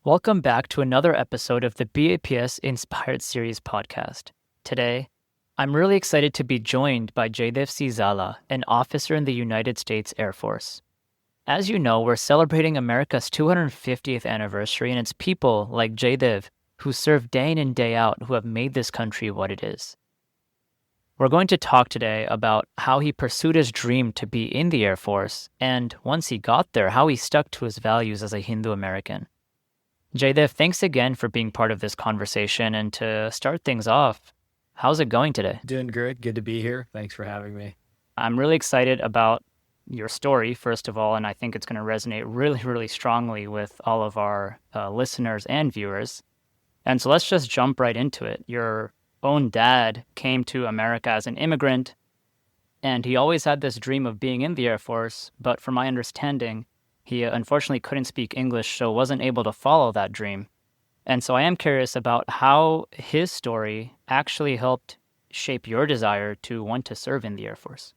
Welcome back to another episode of the BAPS Inspired Series podcast. Today, I'm really excited to be joined by Jaydevsinh Zala, an officer in the United States Air Force. As you know, we're celebrating America's 250th anniversary, and it's people like Jaydev who serve day in and day out who have made this country what it is. We're going to talk today about how he pursued his dream to be in the Air Force, and once he got there, how he stuck to his values as a Hindu American. Jaydev, thanks again for being part of this conversation. And to start things off, how's it going today? Doing good. Good to be here. Thanks for having me. I'm really excited about your story, first of all, and I think it's going to resonate really, really strongly with all of our listeners and viewers. And so let's just jump right into it. Your own dad came to America as an immigrant, and he always had this dream of being in the Air Force, but from my understanding, he unfortunately couldn't speak English, so wasn't able to follow that dream. And so I am curious about how his story actually helped shape your desire to want to serve in the Air Force.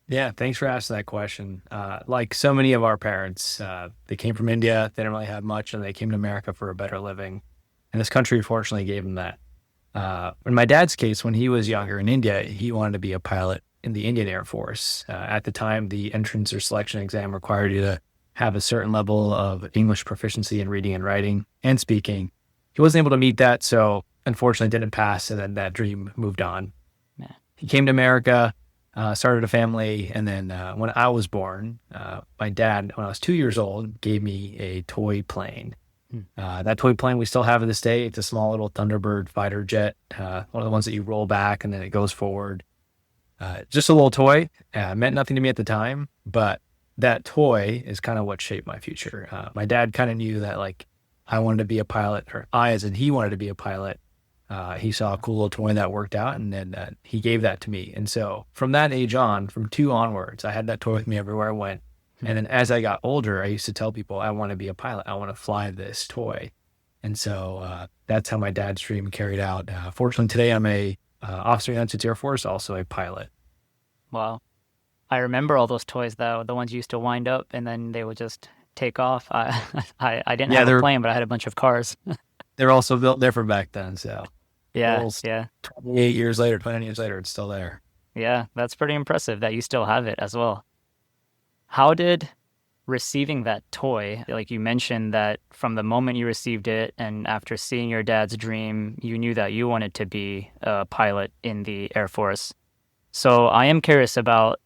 Yeah, thanks for asking that question. Like so many of our parents, they came from India. They didn't really have much, and they came to America for a better living. And this country, fortunately, gave them that. In my dad's case, when he was younger in India, he wanted to be a pilot in the Indian Air Force. At the time, the entrance or selection exam required you to have a certain level of English proficiency in reading and writing and speaking. He wasn't able to meet that, so unfortunately didn't pass, and then that dream moved on. Man. He came to America, started a family, and then when I was born, my dad, when I was 2 years old, gave me a toy plane. That toy plane we still have to this day. It's a small little Thunderbird fighter jet, one of the ones that you roll back and then it goes forward. Just a little toy. Meant nothing to me at the time, but that toy is kind of what shaped my future. My dad kind of knew that like I wanted to be a pilot, or I as in he wanted to be a pilot. He saw a cool little toy that worked out, and then he gave that to me. And so from that age on, from 2 onwards, I had that toy with me everywhere I went. And then as I got older, I used to tell people, I want to be a pilot. I want to fly this toy. And so that's how my dad's dream carried out. Fortunately, today I'm a officer in the United States Air Force, also a pilot. Wow. I remember all those toys, though, the ones you used to wind up and then they would just take off. I didn't have a plane, but I had a bunch of cars. They're also built different back then. So Yeah. 28 years later, 29 years later, it's still there. Yeah, that's pretty impressive that you still have it as well. How did receiving that toy, like you mentioned that from the moment you received it and after seeing your dad's dream, you knew that you wanted to be a pilot in the Air Force. So I am curious about,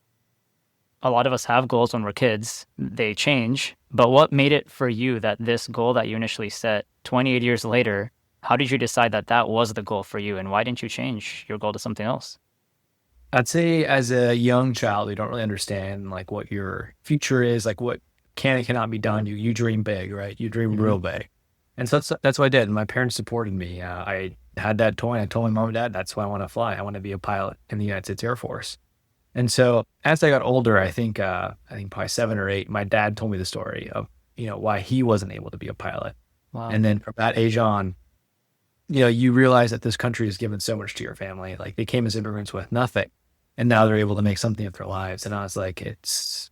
a lot of us have goals when we're kids, they change, but what made it for you that this goal that you initially set 28 years later, how did you decide that that was the goal for you, and why didn't you change your goal to something else? I'd say as a young child, you don't really understand like what your future is, like what can and cannot be done. You dream big, right? You dream real big. And so that's what I did. My parents supported me. I had that toy and I told my mom and dad, that's why I want to fly. I want to be a pilot in the United States Air Force. And so as I got older, I think probably 7 or 8, my dad told me the story of, why he wasn't able to be a pilot. Wow. And then from that age on, you realize that this country has given so much to your family. Like they came as immigrants with nothing, and now they're able to make something of their lives. And I was like, it's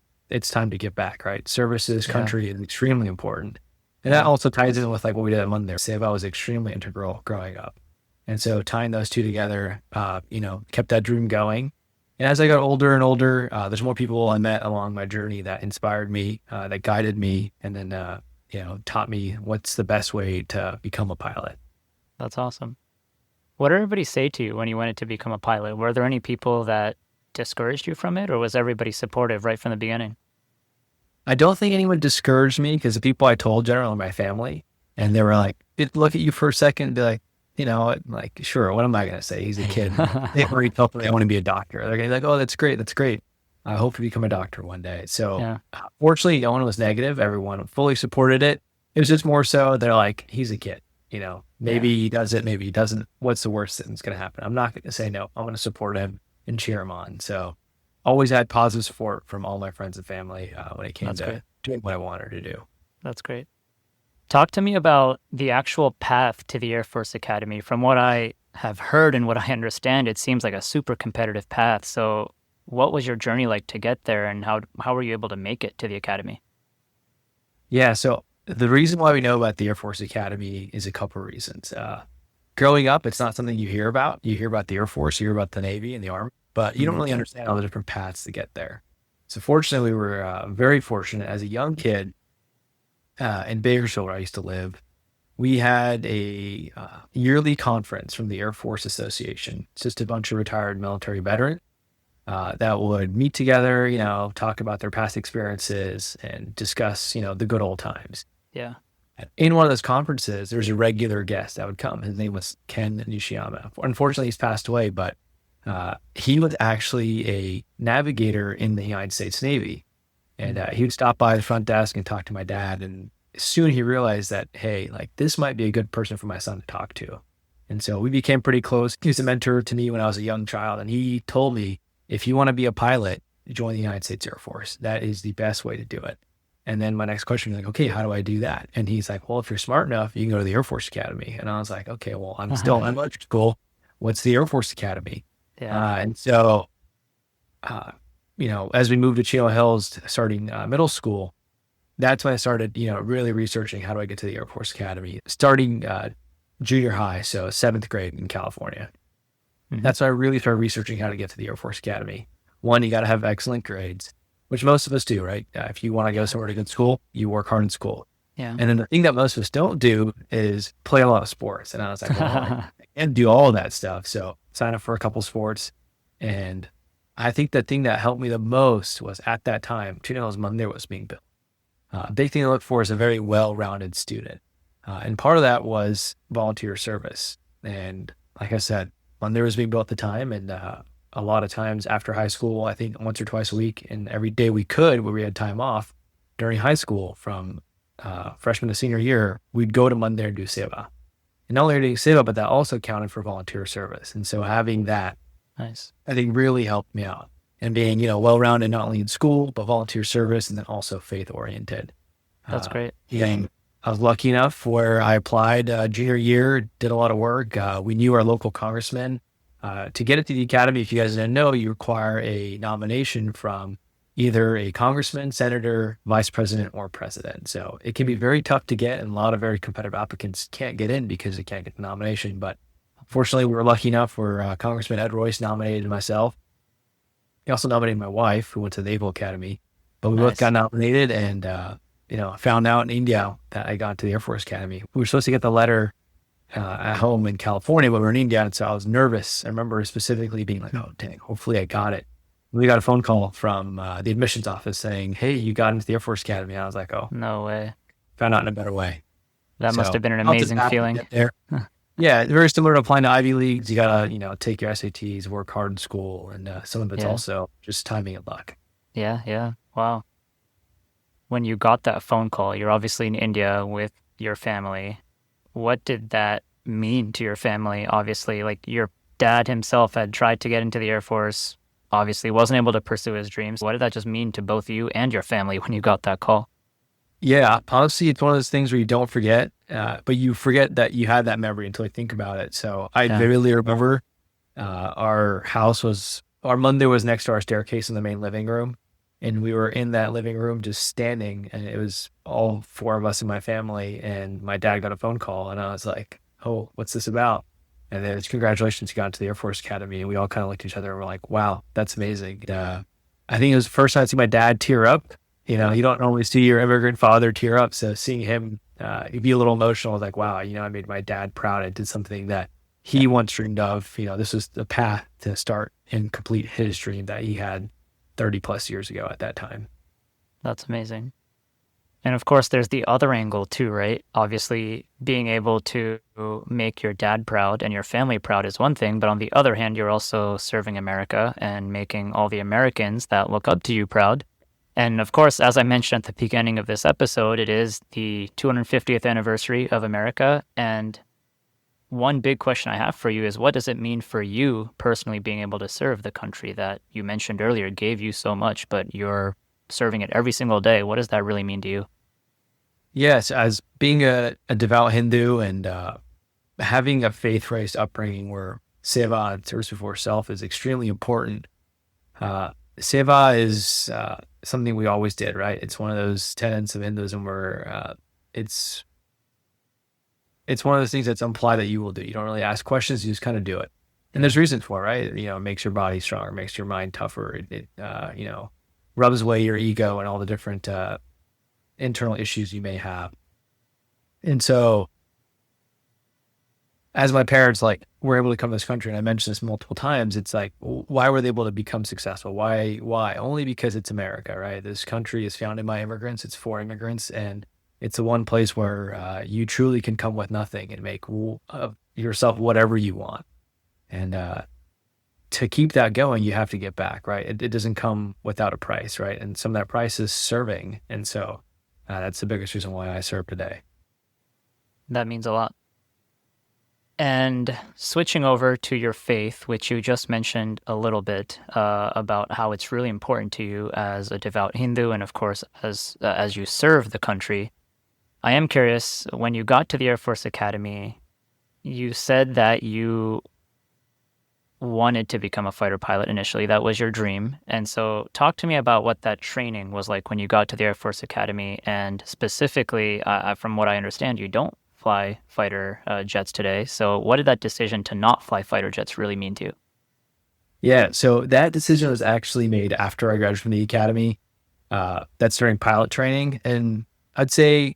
time to give back, right? Service to this country is extremely important. And that also ties in with like what we did at Monday. Seva was extremely integral growing up. And so tying those two together, kept that dream going. And as I got older and older, there's more people I met along my journey that inspired me, that guided me, and then, taught me what's the best way to become a pilot. That's awesome. What did everybody say to you when you wanted to become a pilot? Were there any people that discouraged you from it, or was everybody supportive right from the beginning? I don't think anyone discouraged me, because the people I told generally my family, and they were like, they'd look at you for a second and be like, like, sure, what am I going to say? He's a kid. They already told me I want to be a doctor. They're going to be like, oh, that's great. That's great. I hope to become a doctor one day. So fortunately, no one was negative. Everyone fully supported it. It was just more so they're like, he's a kid. Maybe he does it, maybe he doesn't. What's the worst that's going to happen? I'm not going to say no. I'm going to support him and cheer him on. So always had positive support from all my friends and family when it came to doing what I wanted to do. That's great. Talk to me about the actual path to the Air Force Academy. From what I have heard and what I understand, it seems like a super competitive path. So what was your journey like to get there, and how were you able to make it to the academy? Yeah, so The reason why we know about the Air Force Academy is a couple of reasons. Growing up, it's not something you hear about. You hear about the Air Force, you hear about the Navy and the Army, but you don't really understand all the different paths to get there. So fortunately, we were very fortunate as a young kid in Bakersfield, where I used to live. We had a yearly conference from the Air Force Association. It's just a bunch of retired military veterans that would meet together, talk about their past experiences and discuss, the good old times. Yeah. In one of those conferences, there's a regular guest that would come. His name was Ken Nishiyama. Unfortunately, he's passed away, but he was actually a navigator in the United States Navy. And he would stop by the front desk and talk to my dad. And soon he realized that, hey, like this might be a good person for my son to talk to. And so we became pretty close. He was a mentor to me when I was a young child. And he told me, if you want to be a pilot, join the United States Air Force. That is the best way to do it. And then my next question was like, okay, how do I do that? And he's like, well, if you're smart enough, you can go to the Air Force Academy. And I was like, okay, well, I'm still in electrical school. What's the Air Force Academy? Yeah. And so, as we moved to Chino Hills, starting middle school, that's when I started, really researching how do I get to the Air Force Academy, starting junior high, so 7th grade in California. That's when I really started researching how to get to the Air Force Academy. One, you got to have excellent grades, which most of us do, right? If you want to go somewhere to good school, you work hard in school. Yeah. And then the thing that most of us don't do is play a lot of sports. And I was like, well, I can't do all of that stuff. So sign up for a couple sports. And I think the thing that helped me the most was at that time, Chino Hills Monday was being built. A big thing to look for is a very well-rounded student. And part of that was volunteer service. And like I said, Monday was being built at the time. And a lot of times after high school, I think once or twice a week, and every day we could, where we had time off during high school from freshman to senior year, we'd go to Monday and do seva. And not only doing seva, but that also counted for volunteer service. And so having that, Nice. I think really helped me out. And being, well-rounded, not only in school, but volunteer service, and then also faith-oriented. That's great. And I was lucky enough where I applied junior year, did a lot of work. We knew our local congressman. To get into the academy, if you guys didn't know, you require a nomination from either a congressman, senator, vice president, or president. So it can be very tough to get, and a lot of very competitive applicants can't get in because they can't get the nomination. But fortunately, we were lucky enough where Congressman Ed Royce nominated myself. He also nominated my wife, who went to the Naval Academy. But we both got nominated, and found out in India that I got to the Air Force Academy. We were supposed to get the letter at home in California, but we were in India, and so I was nervous. I remember specifically being like, oh, dang, hopefully I got it. We got a phone call from the admissions office saying, hey, you got into the Air Force Academy. And I was like, oh. No way. Found out in a better way. That must have been an amazing feeling. There. Yeah, very similar to applying to Ivy Leagues. You got to, take your SATs, work hard in school, and some of it's also just timing and luck. Yeah. Wow. When you got that phone call, you're obviously in India with your family. What did that mean to your family? Obviously, like your dad himself had tried to get into the Air Force, obviously wasn't able to pursue his dreams. What did that just mean to both you and your family when you got that call? Yeah, honestly, it's one of those things where you don't forget, but you forget that you had that memory until you think about it. So I vividly remember our Monday was next to our staircase in the main living room. And we were in that living room just standing, and it was all 4 of us in my family. And my dad got a phone call, and I was like, oh, what's this about? And then it's congratulations, you got into the Air Force Academy. And we all kind of looked at each other and were like, wow, that's amazing. I think it was the first time I see my dad tear up. You don't normally see your immigrant father tear up. So seeing him be a little emotional, I was like, wow, I made my dad proud. I did something that he once dreamed of. This was the path to start and complete his dream that he had 30 plus years ago at that time. That's amazing. And of course, there's the other angle too, right? Obviously, being able to make your dad proud and your family proud is one thing, but on the other hand, you're also serving America and making all the Americans that look up to you proud. And of course, as I mentioned at the beginning of this episode, it is the 250th anniversary of America. And one big question I have for you is, what does it mean for you personally being able to serve the country that you mentioned earlier gave you so much, but you're serving it every single day? What does that really mean to you? Yes, as being a devout Hindu and having a faith-raised upbringing where seva and service before self is extremely important. Seva is something we always did, right? It's one of those tenets of Hinduism where it's one of those things that's implied that you will do. You don't really ask questions, you just kind of do it. And there's reasons for it, right? It makes your body stronger, makes your mind tougher. It rubs away your ego and all the different internal issues you may have. And so as my parents were able to come to this country, and I mentioned this multiple times, it's like, why were they able to become successful? Why? Only because it's America, right? This country is founded by immigrants. It's for immigrants. And it's the one place where you truly can come with nothing and make of yourself whatever you want. And to keep that going, you have to get back, right? It doesn't come without a price, right? And some of that price is serving. And so that's the biggest reason why I serve today. That means a lot. And switching over to your faith, which you just mentioned a little bit about how it's really important to you as a devout Hindu, and of course, as you serve the country, I am curious, when you got to the Air Force Academy, you said that you wanted to become a fighter pilot initially. That was your dream. And so talk to me about what that training was like when you got to the Air Force Academy. And specifically, from what I understand, you don't fly fighter jets today. So what did that decision to not fly fighter jets really mean to you? Yeah, so that decision was actually made after I graduated from the academy. That's during pilot training. And I'd say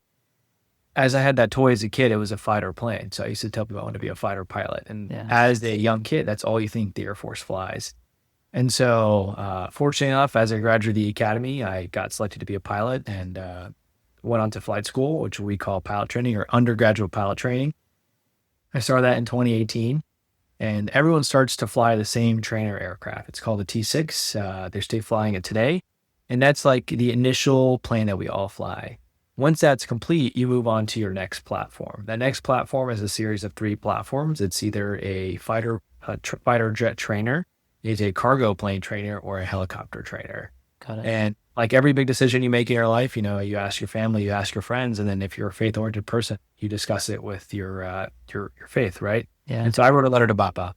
as I had that toy as a kid, it was a fighter plane. So I used to tell people I want to be a fighter pilot. And as a young kid, that's all you think the Air Force flies. And so fortunately enough, as I graduated the academy, I got selected to be a pilot and went on to flight school, which we call pilot training or undergraduate pilot training. I started that in 2018. And everyone starts to fly the same trainer aircraft. It's called the T6. They're still flying it today. And that's like the initial plane that we all fly. Once that's complete, you move on to your next platform. That next platform is a series of 3 platforms. It's either a fighter jet trainer, it's a cargo plane trainer, or a helicopter trainer. Got it. And like every big decision you make in your life, you ask your family, you ask your friends, and then if you're a faith-oriented person, you discuss it with your faith, right? Yeah. And so I wrote a letter to Bapa.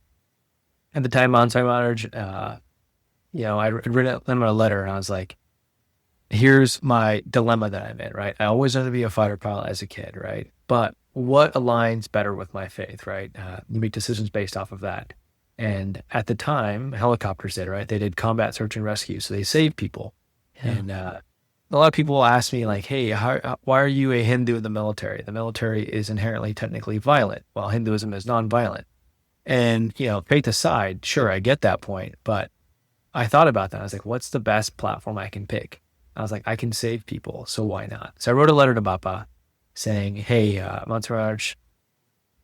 At the time, on time marriage, I wrote them a letter, and I was like, here's my dilemma that I'm in, right? I always wanted to be a fighter pilot as a kid, right? But what aligns better with my faith, right? You make decisions based off of that. And at the time, helicopters did, right? They did combat search and rescue. So they saved people. Yeah. And a lot of people will ask me like, hey, why are you a Hindu in the military? The military is inherently technically violent, while Hinduism is nonviolent. And, faith aside, sure, I get that point. But I thought about that. I was like, what's the best platform I can pick? I was like, I can save people, so why not? So I wrote a letter to Bapa saying, hey, Monterrey,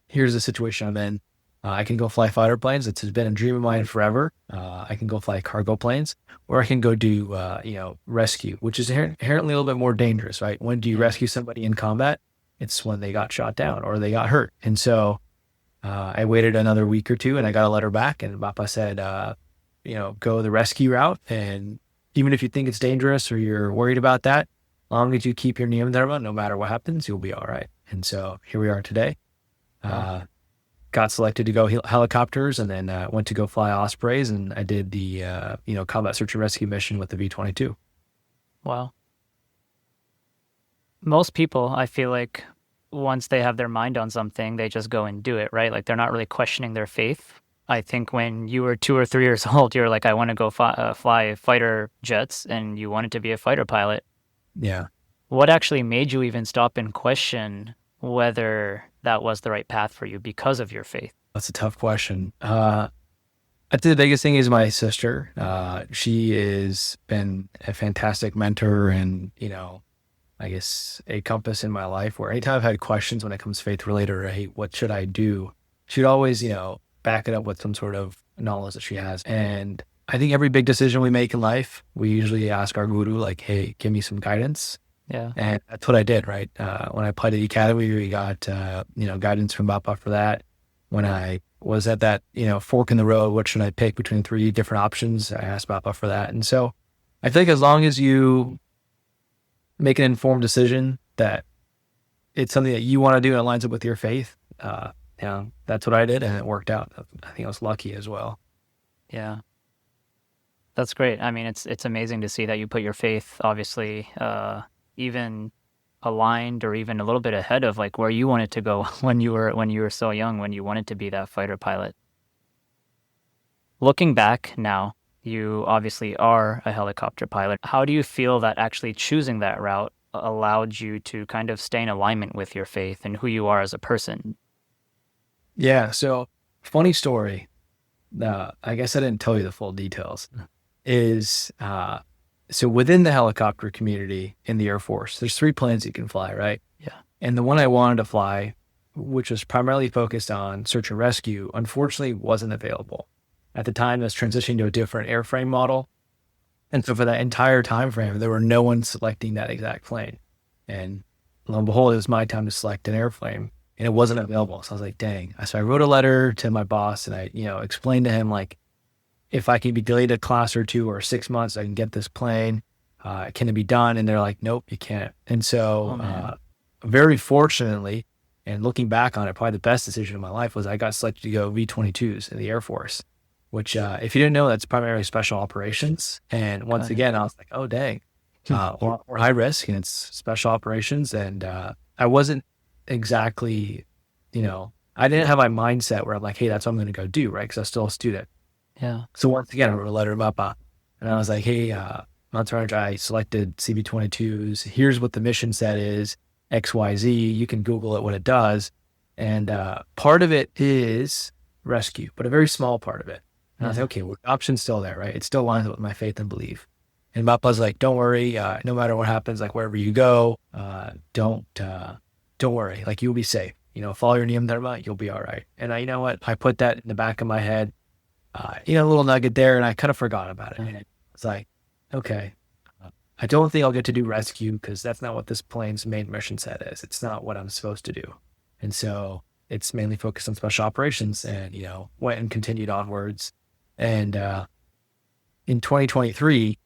here's the situation I'm in. I can go fly fighter planes. It's been a dream of mine forever. I can go fly cargo planes, or I can go do, rescue, which is inherently a little bit more dangerous, right? When do you rescue somebody in combat? It's when they got shot down or they got hurt. And so I waited another week or two and I got a letter back and Bapa said, go the rescue route. And even if you think it's dangerous or you're worried about that, as long as you keep your niyam dharma, no matter what happens, you'll be all right. And so here we are today. Got selected to go helicopters and then went to go fly Ospreys. And I did the, combat search and rescue mission with the V-22. Wow. Most people, I feel like, once they have their mind on something, they just go and do it, right? Like they're not really questioning their faith. I think when you were 2 or 3 years old, you're like, I want to go fly fighter jets, and you wanted to be a fighter pilot. Yeah. What actually made you even stop and question whether that was the right path for you because of your faith? That's a tough question. I think the biggest thing is my sister. She has been a fantastic mentor and, I guess a compass in my life where anytime I've had questions when it comes faith related or, hey, what should I do? She'd always, back it up with some sort of knowledge that she has. And I think every big decision we make in life, we usually ask our guru, like, hey, give me some guidance. Yeah. And that's what I did, right? When I applied to the academy, we got, guidance from Bapa for that. When I was at that, fork in the road, what should I pick between 3 different options? I asked Bapa for that. And so I think as long as you make an informed decision that it's something that you want to do and it lines up with your faith, that's what I did, and it worked out. I think I was lucky as well. Yeah. That's great. I mean, it's amazing to see that you put your faith, obviously, even aligned or even a little bit ahead of like where you wanted to go when you were so young, when you wanted to be that fighter pilot. Looking back now, you obviously are a helicopter pilot. How do you feel that actually choosing that route allowed you to kind of stay in alignment with your faith and who you are as a person? Yeah. So funny story. I guess I didn't tell you the full details. Is so within the helicopter community in the Air Force, there's 3 planes you can fly, right? Yeah. And the one I wanted to fly, which was primarily focused on search and rescue, unfortunately wasn't available. At the time, I was transitioning to a different airframe model. And so for that entire time frame, there were no one selecting that exact plane. And lo and behold, it was my time to select an airframe and it wasn't available. So I was like, dang. So I wrote a letter to my boss and I, explained to him like, if I can be delayed a class or 2 or 6 months, I can get this plane. Can it be done? And they're like, nope, you can't. And so very fortunately, and looking back on it, probably the best decision of my life was I got selected to go V-22s in the Air Force, which if you didn't know, that's primarily special operations. And once again, I was like, oh, dang, we're high risk and it's special operations. And I wasn't exactly, I didn't have my mindset where I'm like, hey, that's what I'm going to go do, right? Because I was still a student. Yeah. So once again, I wrote a letter to Mapa and I was like, hey, Montage, I selected CB-22s. Here's what the mission set is, XYZ. You can Google it, what it does. And part of it is rescue, but a very small part of it. And I was like, okay, well, the option's still there, right? It still lines up with my faith and belief. And Mapa's like, don't worry. No matter what happens, like wherever you go, don't worry. Like you'll be safe. Follow your niyam dharma, you'll be all right. And you know what? I put that in the back of my head, a little nugget there, and I kind of forgot about it. And it's like, okay, I don't think I'll get to do rescue because that's not what this plane's main mission set is. It's not what I'm supposed to do. And so it's mainly focused on special operations and, went and continued onwards. And in 2023,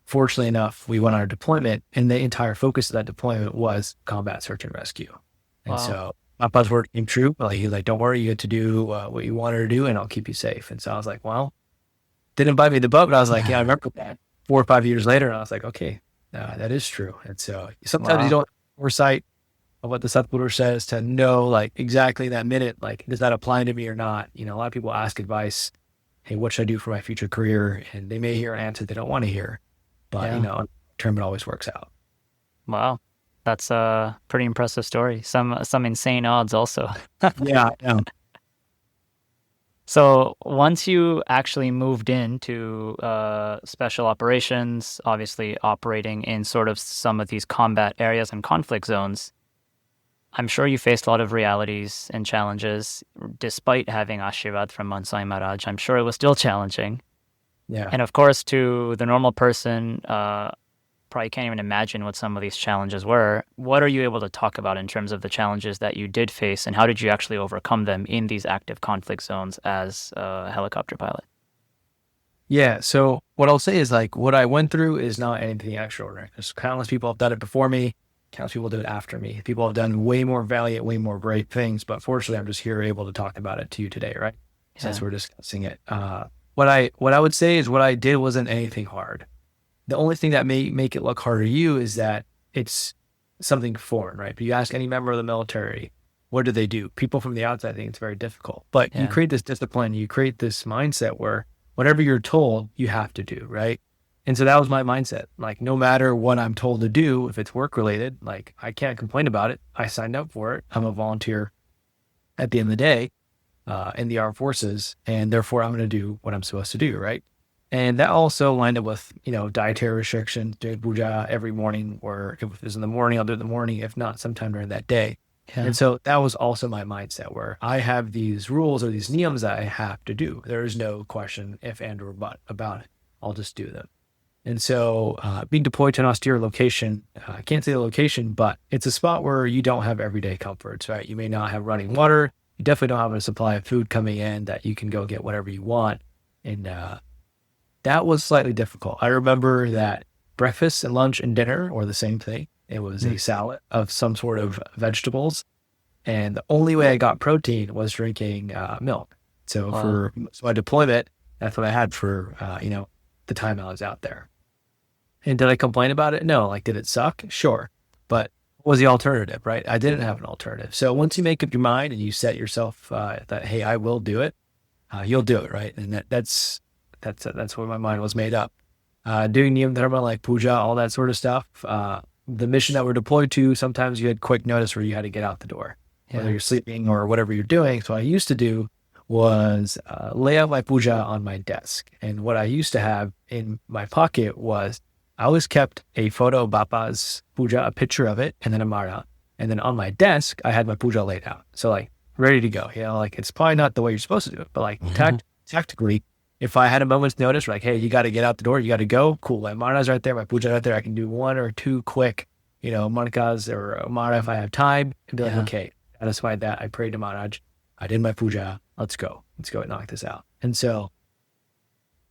fortunately enough, we went on our deployment and the entire focus of that deployment was combat search and rescue. And so my buzzword came true. Like, he's like, don't worry, you get to do what you wanted to do and I'll keep you safe. And so I was like, well, didn't buy me the boat, but I was like, yeah, I remember that 4 or 5 years later. And I was like, okay, that is true. And so sometimes you don't have foresight of what the Satguru says to know like exactly that minute, like, does that apply to me or not? A lot of people ask advice. Hey, what should I do for my future career? And they may hear an answer they don't want to hear, but on term, it always works out. Wow. That's a pretty impressive story. Some insane odds also. Yeah, I know. So once you actually moved into special operations, obviously operating in sort of some of these combat areas and conflict zones, I'm sure you faced a lot of realities and challenges despite having Ashirvad from Mansai Maharaj. I'm sure it was still challenging. Yeah. And of course, to the normal person, probably can't even imagine what some of these challenges were. What are you able to talk about in terms of the challenges that you did face and how did you actually overcome them in these active conflict zones as a helicopter pilot? Yeah. So what I'll say is like what I went through is not anything extraordinary. There's countless people have done it before me. Countless people do it after me. People have done way more valiant, way more brave things. But fortunately, I'm just here able to talk about it to you today, right? Since we're discussing it. What I would say is what I did wasn't anything hard. The only thing that may make it look harder to you is that it's something foreign, right? But you ask any member of the military, what do they do? People from the outside think it's very difficult. But you create this discipline, you create this mindset where whatever you're told, you have to do, right? And so that was my mindset. Like, no matter what I'm told to do, if it's work related, like I can't complain about it. I signed up for it. I'm a volunteer at the end of the day in the armed forces, and therefore I'm going to do what I'm supposed to do, right? And that also lined up with, dietary restrictions, doing puja every morning, or if it was in the morning, I'll do it in the morning. If not, sometime during that day. Yeah. And so that was also my mindset where I have these rules or these niyams that I have to do. There is no question if and or but about it. I'll just do them. And so being deployed to an austere location, I can't say the location, but it's a spot where you don't have everyday comforts, right? You may not have running water. You definitely don't have a supply of food coming in that you can go get whatever you want. And that was slightly difficult. I remember that breakfast and lunch and dinner were the same thing. It was a salad of some sort of vegetables. And the only way I got protein was drinking milk. So for my deployment, that's what I had for, the time I was out there. And did I complain about it? No. Like, did it suck? Sure. But was the alternative, right? I didn't have an alternative. So once you make up your mind and you set yourself that, hey, I will do it, you'll do it, right? And that's where my mind was made up. Doing niyam dharma like puja, all that sort of stuff. The mission that we're deployed to, sometimes you had quick notice where you had to get out the door, whether you're sleeping or whatever you're doing. So what I used to do was lay out my puja on my desk. And what I used to have in my pocket was I always kept a photo of Bapa's puja, a picture of it, and then a mara. And then on my desk, I had my puja laid out. So like ready to go, like it's probably not the way you're supposed to do it, but like tactically, if I had a moment's notice, like, hey, you got to get out the door, you got to go. Cool. My mara's right there, my puja right there. I can do one or two quick, mankas or mara if I have time and be like, okay, satisfied that. I prayed to Maharaj. I did my puja. Let's go and knock this out. And so,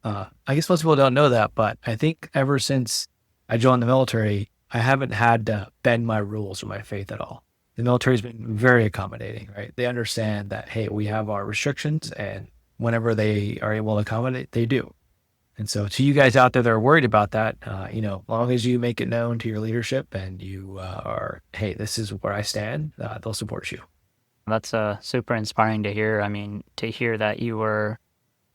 I guess most people don't know that, but I think ever since I joined the military, I haven't had to bend my rules or my faith at all. The military has been very accommodating, right? They understand that, hey, we have our restrictions, and whenever they are able to accommodate, they do. And so to you guys out there that are worried about that, as long as you make it known to your leadership and you are, hey, this is where I stand, they'll support you. That's super inspiring to hear. I mean, to hear that you were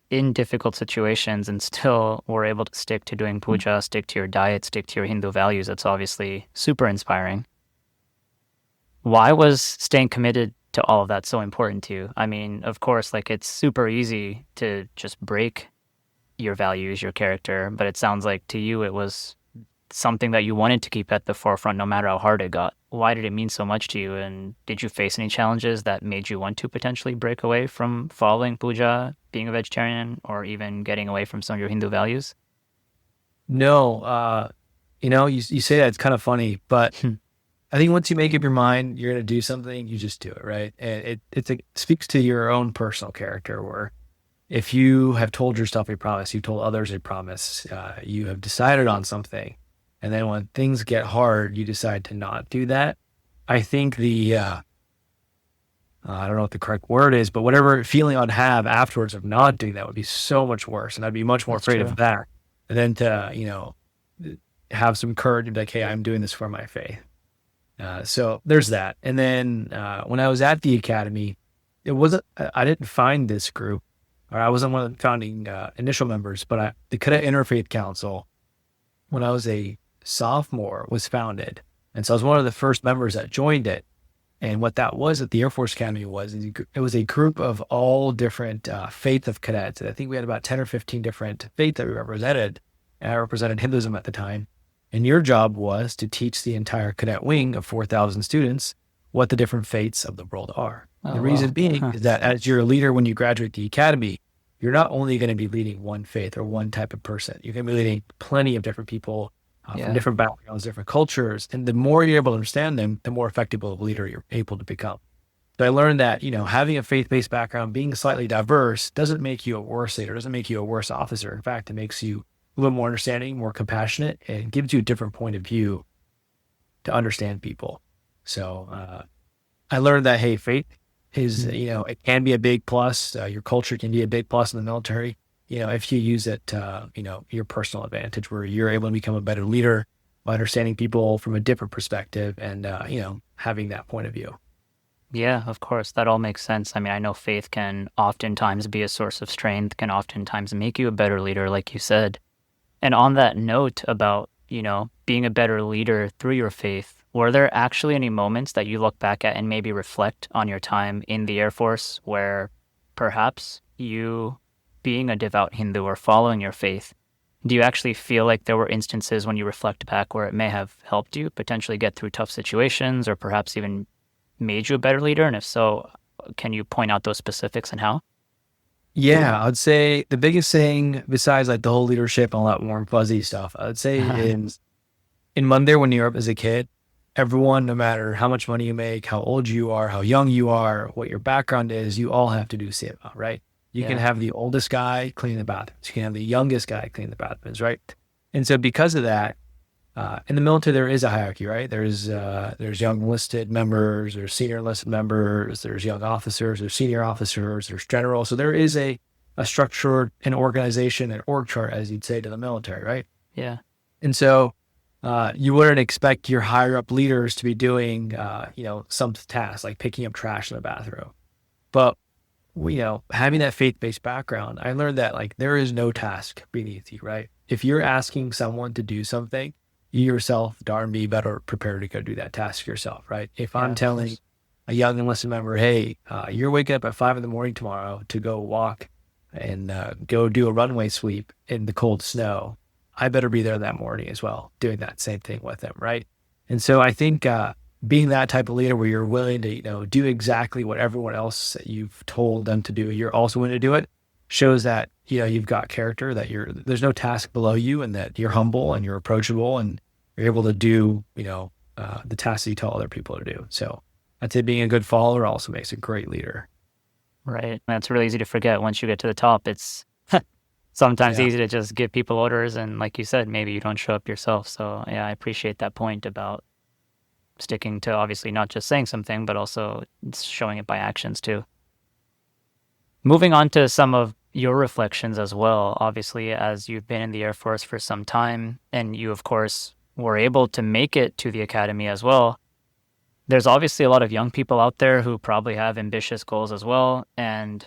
in difficult situations and still were able to stick to doing puja, stick to your diet, stick to your Hindu values, that's obviously super inspiring. Why was staying committed to all of that so important to you? I mean, of course, like it's super easy to just break your values, your character, but it sounds like to you it was something that you wanted to keep at the forefront no matter how hard it got. Why did it mean so much to you? And did you face any challenges that made you want to potentially break away from following puja, being a vegetarian, or even getting away from some of your Hindu values? No, you say that, it's kind of funny, but I think once you make up your mind, you're going to do something, you just do it, right? And it speaks to your own personal character, where if you have told yourself a promise, you've told others a promise, you have decided on something, and then when things get hard, you decide to not do that. I think I don't know what the correct word is, but whatever feeling I'd have afterwards of not doing that would be so much worse. And I'd be much more afraid of that than to, have some courage and be like, hey, I'm doing this for my faith. So there's that. And then when I was at the academy, I didn't find this group, or I wasn't one of the founding initial members, but the Cadet Interfaith Council, when I was a sophomore, was founded. And so I was one of the first members that joined it. And what that was at the Air Force Academy it was a group of all different faith of cadets. And I think we had about 10 or 15 different faiths that we represented. And I represented Hinduism at the time. And your job was to teach the entire cadet wing of 4,000 students what the different faiths of the world are. The reason being is that as you're a leader, when you graduate the academy, you're not only going to be leading one faith or one type of person. You're going to be leading plenty of different people from different backgrounds, different cultures. And the more you're able to understand them, the more effective of a leader you're able to become. So I learned that, having a faith-based background, being slightly diverse, doesn't make you a worse leader, doesn't make you a worse officer. In fact, it makes you a little more understanding, more compassionate, and gives you a different point of view to understand people. So I learned that, hey, faith is, it can be a big plus. Your culture can be a big plus in the military, if you use it to, your personal advantage, where you're able to become a better leader by understanding people from a different perspective and, having that point of view. Yeah, of course. That all makes sense. I mean, I know faith can oftentimes be a source of strength, can oftentimes make you a better leader, like you said. And on that note about, being a better leader through your faith, were there actually any moments that you look back at and maybe reflect on your time in the Air Force where perhaps you, being a devout Hindu or following your faith, do you actually feel like there were instances when you reflect back where it may have helped you potentially get through tough situations or perhaps even made you a better leader? And if so, can you point out those specifics and how? Yeah, I'd say the biggest thing besides like the whole leadership and all that warm fuzzy stuff, I'd say in Mandir when you're up as a kid, everyone, no matter how much money you make, how old you are, how young you are, what your background is, you all have to do seva, right? You can have the oldest guy clean the bathrooms. You can have the youngest guy clean the bathrooms, right? And so because of that, in the military, there is a hierarchy, right? There's young enlisted members, there's senior enlisted members, there's young officers, there's senior officers, there's generals. So there is a structure, an organization, an org chart, as you'd say, to the military, right? Yeah. And so You wouldn't expect your higher up leaders to be doing, some tasks like picking up trash in the bathroom. But, having that faith-based background, I learned that like there is no task beneath you, right? If you're asking someone to do something, you yourself, darn me, better prepare to go do that task yourself, right? If Yeah, I'm of telling course. a young enlisted member, hey, you're waking up at 5 a.m. tomorrow to go walk and go do a runway sweep in the cold snow, I better be there that morning as well, doing that same thing with them, right? And so I think being that type of leader where you're willing to, do exactly what everyone else that you've told them to do, you're also willing to do it, shows that, you've got character, that there's no task below you, and that you're humble and you're approachable and you're able to do, the tasks that you tell other people to do. So I'd say being a good follower also makes a great leader. Right. That's really easy to forget. Once you get to the top, it's sometimes Yeah. easy to just give people orders. And like you said, maybe you don't show up yourself. So yeah, I appreciate that point about sticking to obviously not just saying something, but also showing it by actions too. Moving on to some of your reflections as well, obviously, as you've been in the Air Force for some time, and you, of course, were able to make it to the academy as well. There's obviously a lot of young people out there who probably have ambitious goals as well. And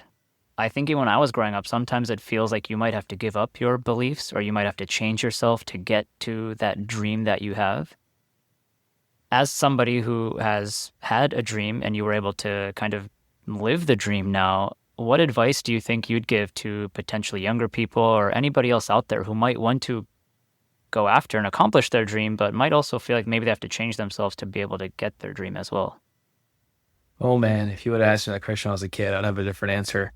I think even when I was growing up, sometimes it feels like you might have to give up your beliefs or you might have to change yourself to get to that dream that you have. As somebody who has had a dream and you were able to kind of live the dream now, what advice do you think you'd give to potentially younger people or anybody else out there who might want to go after and accomplish their dream, but might also feel like maybe they have to change themselves to be able to get their dream as well? Oh man, if you would have asked me that question when I was a kid, I'd have a different answer.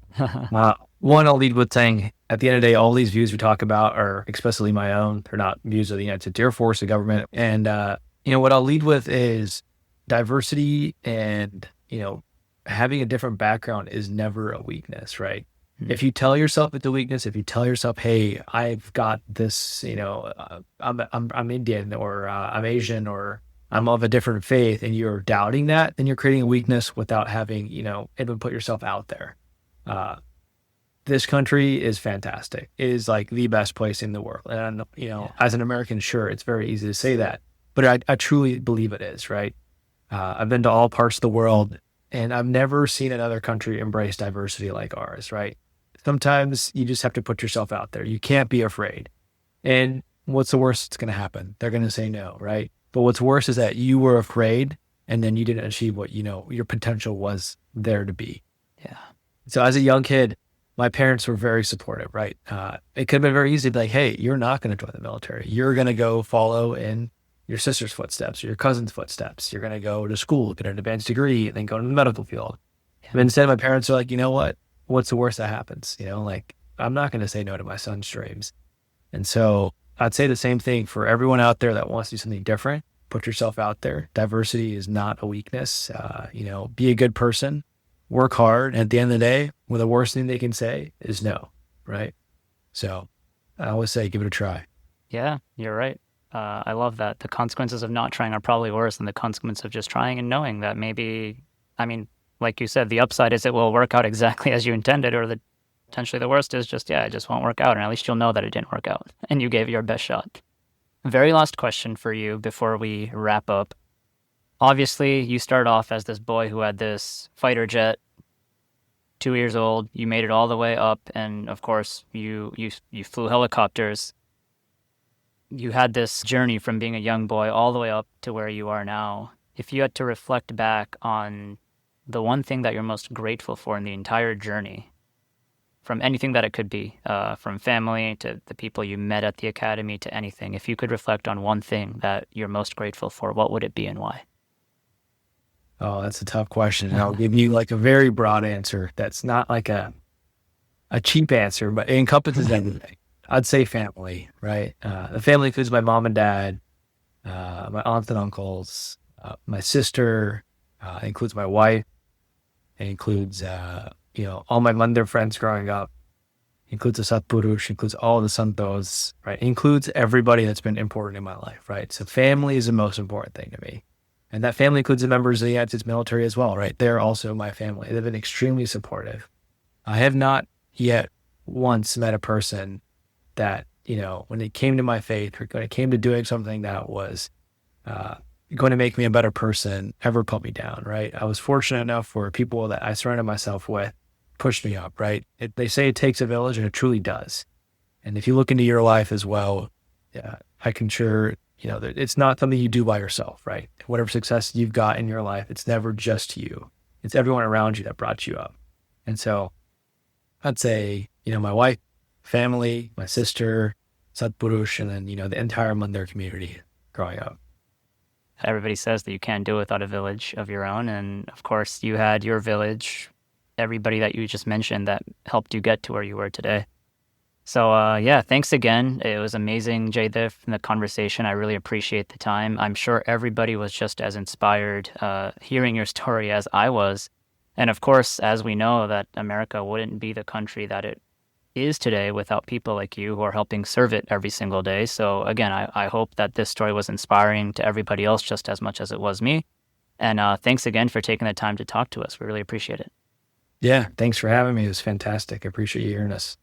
One, I'll lead with saying, at the end of the day, all these views we talk about are explicitly my own. They're not views of the United States Air Force, the government. And, what I'll lead with is diversity and, having a different background is never a weakness, right? If you tell yourself it's a weakness, if you tell yourself, hey, I've got this, I'm Indian or I'm Asian or I'm of a different faith, and you're doubting that, then you're creating a weakness without having, even put yourself out there. Uh, this country is fantastic. It is like the best place in the world. And, Yeah. as an American, sure, it's very easy to say that, but I truly believe it is, right? I've been to all parts of the world and I've never seen another country embrace diversity like ours, right? Sometimes you just have to put yourself out there. You can't be afraid. And what's the worst that's going to happen? They're going to say no, right? But what's worse is that you were afraid and then you didn't achieve what, your potential was there to be. Yeah. So as a young kid, my parents were very supportive, right? It could have been very easy to be like, hey, you're not going to join the military. You're going to go follow in your sister's footsteps or your cousin's footsteps. You're going to go to school, get an advanced degree, and then go into the medical field. Yeah. But instead, my parents are like, you know what? What's the worst that happens? Like, I'm not going to say no to my son's dreams. And so I'd say the same thing for everyone out there that wants to do something different. Put yourself out there. Diversity is not a weakness. Be a good person, work hard. And at the end of the day, well, the worst thing they can say is no, right? So I always say, give it a try. Yeah, you're right. I love that. The consequences of not trying are probably worse than the consequence of just trying and knowing that maybe, like you said, the upside is it will work out exactly as you intended, or potentially the worst is just, it just won't work out. And at least you'll know that it didn't work out and you gave your best shot. Very last question for you before we wrap up. Obviously, you start off as this boy who had this fighter jet, 2 years old. You made it all the way up, and of course, you flew helicopters. You had this journey from being a young boy all the way up to where you are now. If you had to reflect back on the one thing that you're most grateful for in the entire journey, from anything that it could be, from family to the people you met at the academy to anything, if you could reflect on one thing that you're most grateful for, what would it be and why? Oh, that's a tough question. And I'll give you like a very broad answer. That's not like a cheap answer, but it encompasses everything. I'd say family, right? The family includes my mom and dad, my aunts and uncles, my sister, it includes my wife. It includes, all my Mandir friends growing up. It includes the Satpurush, includes all the Santos, right? It includes everybody that's been important in my life, right? So family is the most important thing to me. And that family includes the members of the United States military as well, right? They're also my family. They've been extremely supportive. I have not yet once met a person that when it came to my faith, or when it came to doing something that was going to make me a better person, ever put me down, right? I was fortunate enough for people that I surrounded myself with pushed me up, right? They say it takes a village, and it truly does. And if you look into your life as well, I can sure, that it's not something you do by yourself, right? Whatever success you've got in your life, it's never just you. It's everyone around you that brought you up. And so I'd say, my wife, family, my sister, Satpurush, and then, the entire Mandir community growing up. Everybody says that you can't do it without a village of your own. And of course, you had your village, everybody that you just mentioned that helped you get to where you were today. So, thanks again. It was amazing, Jaydev, in the conversation. I really appreciate the time. I'm sure everybody was just as inspired hearing your story as I was. And of course, as we know, that America wouldn't be the country that it is today without people like you who are helping serve it every single day. So again, I hope that this story was inspiring to everybody else just as much as it was me. And thanks again for taking the time to talk to us. We really appreciate it. Yeah, thanks for having me. It was fantastic. I appreciate you hearing us.